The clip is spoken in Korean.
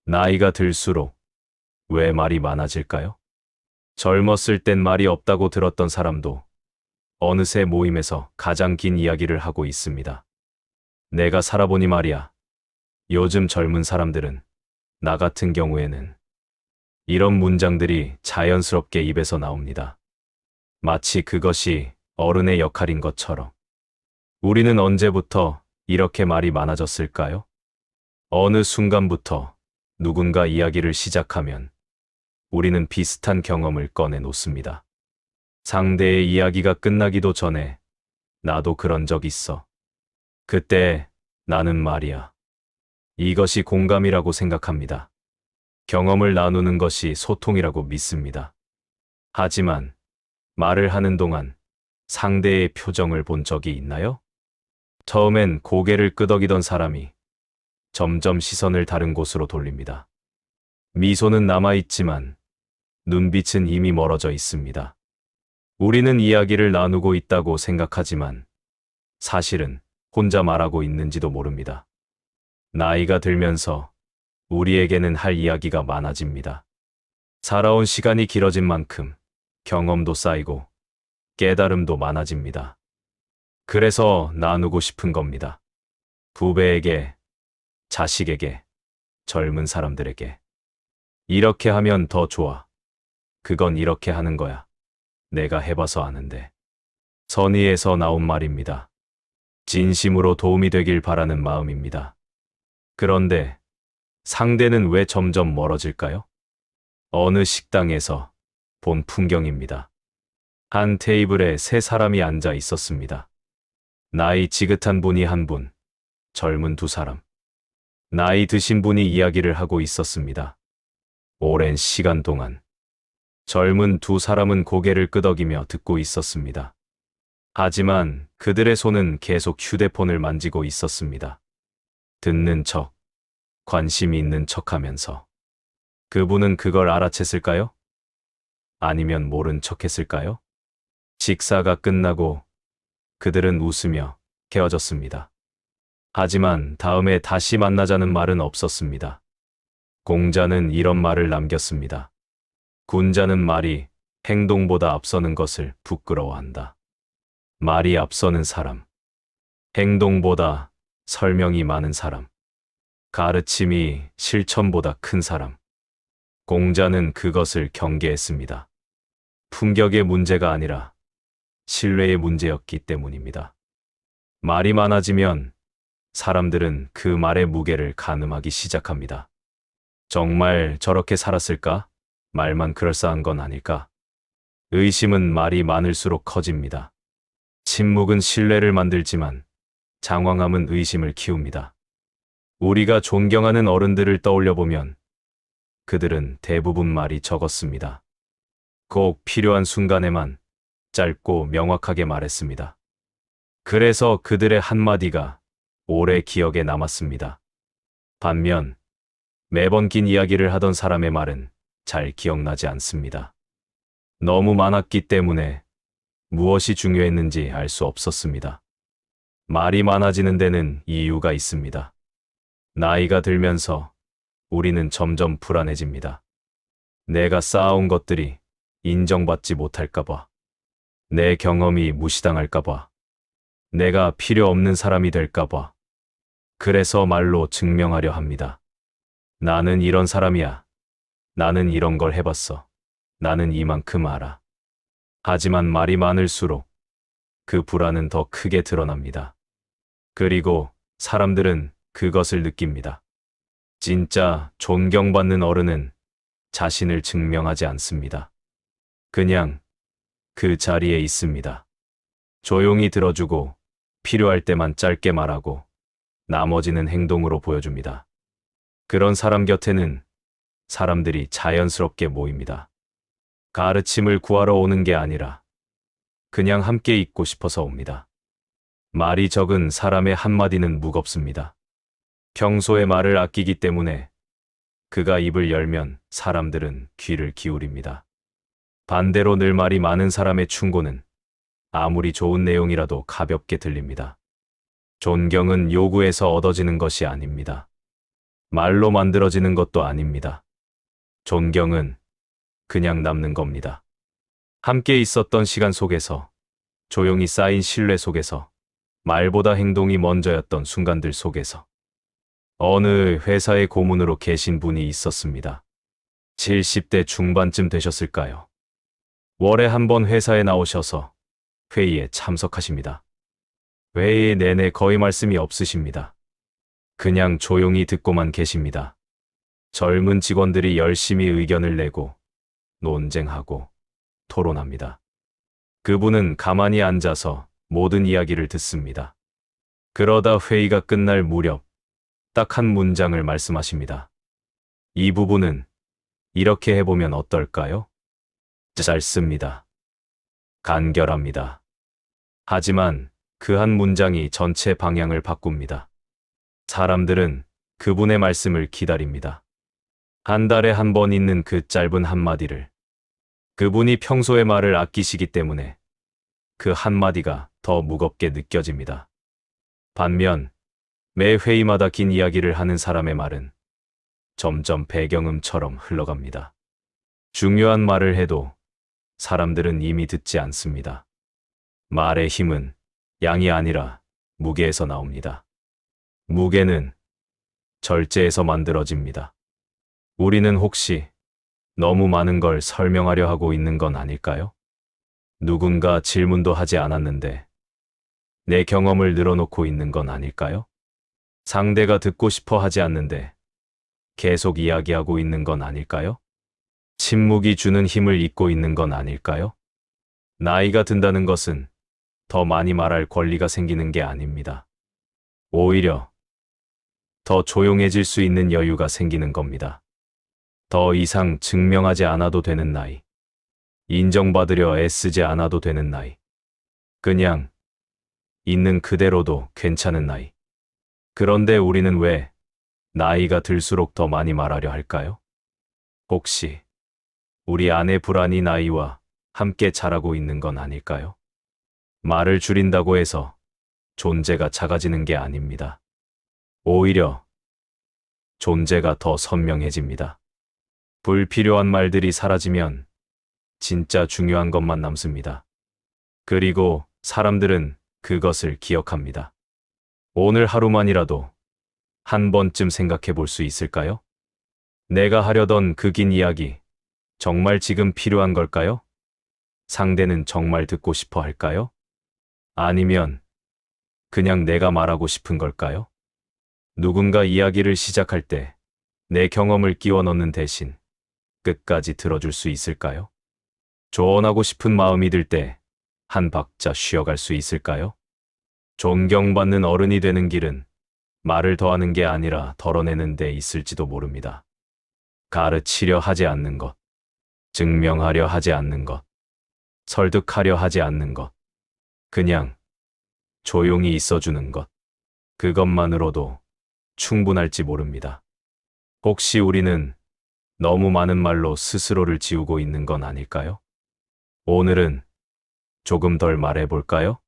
나이가 들수록 왜 말이 많아질까요? 젊었을 땐 말이 없다고 들었던 사람도 어느새 모임에서 가장 긴 이야기를 하고 있습니다. 내가 살아보니 말이야. 요즘 젊은 사람들은, 나 같은 경우에는 이런 문장들이 자연스럽게 입에서 나옵니다. 마치 그것이 어른의 역할인 것처럼. 우리는 언제부터 이렇게 말이 많아졌을까요? 어느 순간부터 누군가 이야기를 시작하면 우리는 비슷한 경험을 꺼내 놓습니다. 상대의 이야기가 끝나기도 전에 나도 그런 적 있어. 그때 나는 말이야. 이것이 공감이라고 생각합니다. 경험을 나누는 것이 소통이라고 믿습니다. 하지만 말을 하는 동안 상대의 표정을 본 적이 있나요? 처음엔 고개를 끄덕이던 사람이 점점 시선을 다른 곳으로 돌립니다. 미소는 남아있지만 눈빛은 이미 멀어져 있습니다. 우리는 이야기를 나누고 있다고 생각하지만 사실은 혼자 말하고 있는지도 모릅니다. 나이가 들면서 우리에게는 할 이야기가 많아집니다. 살아온 시간이 길어진 만큼 경험도 쌓이고 깨달음도 많아집니다. 그래서 나누고 싶은 겁니다. 부배에게, 자식에게, 젊은 사람들에게. 이렇게 하면 더 좋아. 그건 이렇게 하는 거야. 내가 해봐서 아는데. 선의에서 나온 말입니다. 진심으로 도움이 되길 바라는 마음입니다. 그런데 상대는 왜 점점 멀어질까요? 어느 식당에서 본 풍경입니다. 한 테이블에 세 사람이 앉아 있었습니다. 나이 지긋한 분이 한 분, 젊은 두 사람. 나이 드신 분이 이야기를 하고 있었습니다. 오랜 시간 동안. 젊은 두 사람은 고개를 끄덕이며 듣고 있었습니다. 하지만 그들의 손은 계속 휴대폰을 만지고 있었습니다. 듣는 척, 관심이 있는 척 하면서. 그분은 그걸 알아챘을까요? 아니면 모른 척 했을까요? 식사가 끝나고 그들은 웃으며 헤어졌습니다. 하지만 다음에 다시 만나자는 말은 없었습니다. 공자는 이런 말을 남겼습니다. 군자는 말이 행동보다 앞서는 것을 부끄러워한다. 말이 앞서는 사람, 행동보다 설명이 많은 사람, 가르침이 실천보다 큰 사람. 공자는 그것을 경계했습니다. 품격의 문제가 아니라 신뢰의 문제였기 때문입니다. 말이 많아지면 사람들은 그 말의 무게를 가늠하기 시작합니다. 정말 저렇게 살았을까? 말만 그럴싸한 건 아닐까? 의심은 말이 많을수록 커집니다. 침묵은 신뢰를 만들지만 장황함은 의심을 키웁니다. 우리가 존경하는 어른들을 떠올려보면 그들은 대부분 말이 적었습니다. 꼭 필요한 순간에만 짧고 명확하게 말했습니다. 그래서 그들의 한마디가 오래 기억에 남았습니다. 반면 매번 긴 이야기를 하던 사람의 말은 잘 기억나지 않습니다. 너무 많았기 때문에 무엇이 중요했는지 알 수 없었습니다. 말이 많아지는 데는 이유가 있습니다. 나이가 들면서 우리는 점점 불안해집니다. 내가 쌓아온 것들이 인정받지 못할까봐, 내 경험이 무시당할까봐, 내가 필요 없는 사람이 될까봐. 그래서 말로 증명하려 합니다. 나는 이런 사람이야. 나는 이런 걸 해봤어. 나는 이만큼 알아. 하지만 말이 많을수록 그 불안은 더 크게 드러납니다. 그리고 사람들은 그것을 느낍니다. 진짜 존경받는 어른은 자신을 증명하지 않습니다. 그냥 그 자리에 있습니다. 조용히 들어주고 필요할 때만 짧게 말하고 나머지는 행동으로 보여줍니다. 그런 사람 곁에는 사람들이 자연스럽게 모입니다. 가르침을 구하러 오는 게 아니라 그냥 함께 있고 싶어서 옵니다. 말이 적은 사람의 한마디는 무겁습니다. 평소에 말을 아끼기 때문에 그가 입을 열면 사람들은 귀를 기울입니다. 반대로 늘 말이 많은 사람의 충고는 아무리 좋은 내용이라도 가볍게 들립니다. 존경은 요구에서 얻어지는 것이 아닙니다. 말로 만들어지는 것도 아닙니다. 존경은 그냥 남는 겁니다. 함께 있었던 시간 속에서, 조용히 쌓인 신뢰 속에서, 말보다 행동이 먼저였던 순간들 속에서 어느 회사의 고문으로 계신 분이 있었습니다. 70대 중반쯤 되셨을까요? 월에 한 번 회사에 나오셔서 회의에 참석하십니다. 회의 내내 거의 말씀이 없으십니다. 그냥 조용히 듣고만 계십니다. 젊은 직원들이 열심히 의견을 내고 논쟁하고 토론합니다. 그분은 가만히 앉아서 모든 이야기를 듣습니다. 그러다 회의가 끝날 무렵 딱 한 문장을 말씀하십니다. 이 부분은 이렇게 해보면 어떨까요? 짧습니다. 간결합니다. 하지만 그 한 문장이 전체 방향을 바꿉니다. 사람들은 그분의 말씀을 기다립니다. 한 달에 한 번 있는 그 짧은 한마디를. 그분이 평소에 말을 아끼시기 때문에 그 한마디가 더 무겁게 느껴집니다. 반면 매 회의마다 긴 이야기를 하는 사람의 말은 점점 배경음처럼 흘러갑니다. 중요한 말을 해도 사람들은 이미 듣지 않습니다. 말의 힘은 양이 아니라 무게에서 나옵니다. 무게는 절제에서 만들어집니다. 우리는 혹시 너무 많은 걸 설명하려 하고 있는 건 아닐까요? 누군가 질문도 하지 않았는데 내 경험을 늘어놓고 있는 건 아닐까요? 상대가 듣고 싶어 하지 않는데 계속 이야기하고 있는 건 아닐까요? 침묵이 주는 힘을 잊고 있는 건 아닐까요? 나이가 든다는 것은 더 많이 말할 권리가 생기는 게 아닙니다. 오히려 더 조용해질 수 있는 여유가 생기는 겁니다. 더 이상 증명하지 않아도 되는 나이. 인정받으려 애쓰지 않아도 되는 나이. 그냥 있는 그대로도 괜찮은 나이. 그런데 우리는 왜 나이가 들수록 더 많이 말하려 할까요? 혹시 우리 안의 불안이 나이와 함께 자라고 있는 건 아닐까요? 말을 줄인다고 해서 존재가 작아지는 게 아닙니다. 오히려 존재가 더 선명해집니다. 불필요한 말들이 사라지면 진짜 중요한 것만 남습니다. 그리고 사람들은 그것을 기억합니다. 오늘 하루만이라도 한 번쯤 생각해 볼 수 있을까요? 내가 하려던 그 긴 이야기, 정말 지금 필요한 걸까요? 상대는 정말 듣고 싶어 할까요? 아니면 그냥 내가 말하고 싶은 걸까요? 누군가 이야기를 시작할 때 내 경험을 끼워 넣는 대신 끝까지 들어줄 수 있을까요? 조언하고 싶은 마음이 들 때 한 박자 쉬어갈 수 있을까요? 존경받는 어른이 되는 길은 말을 더하는 게 아니라 덜어내는 데 있을지도 모릅니다. 가르치려 하지 않는 것, 증명하려 하지 않는 것, 설득하려 하지 않는 것, 그냥 조용히 있어주는 것, 그것만으로도 충분할지 모릅니다. 혹시 우리는 너무 많은 말로 스스로를 지우고 있는 건 아닐까요? 오늘은 조금 덜 말해볼까요?